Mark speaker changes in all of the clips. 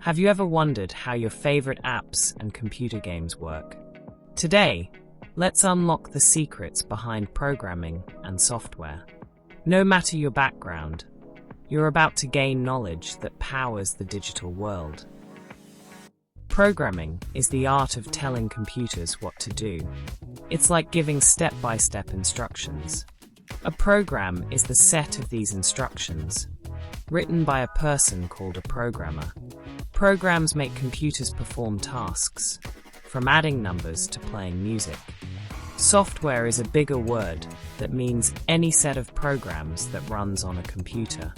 Speaker 1: Have you ever wondered how your favorite apps and computer games work? Today, let's unlock the secrets behind programming and software. No matter your background, you're about to gain knowledge that powers the digital world. Programming is the art of telling computers what to do. It's like giving step-by-step instructions. A program is the set of these instructions, written by a person called a programmer. Programs make computers perform tasks, from adding numbers to playing music. Software is a bigger word that means any set of programs that runs on a computer.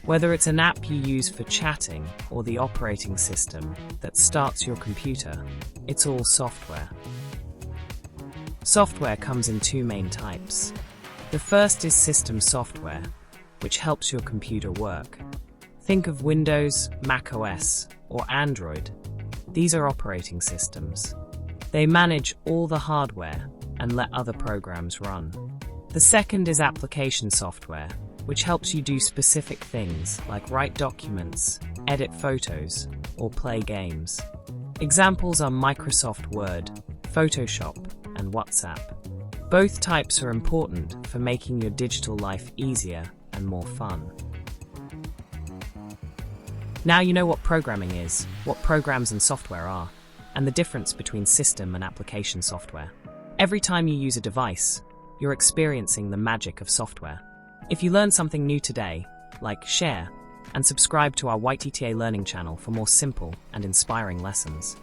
Speaker 1: Whether it's an app you use for chatting or the operating system that starts your computer, it's all software. Software comes in two main types. The first is system software, which helps your computer work. Think of Windows, Mac OS, or Android. These are operating systems. They manage all the hardware and let other programs run. The second is application software, which helps you do specific things like write documents, edit photos, or play games. Examples are Microsoft Word, Photoshop, and WhatsApp. Both types are important for making your digital life easier and more fun. Now you know what programming is, what programs and software are, and the difference between system and application software. Every time you use a device, you're experiencing the magic of software. If you learned something new today, like, share, and subscribe to our YTTA Learning channel for more simple and inspiring lessons.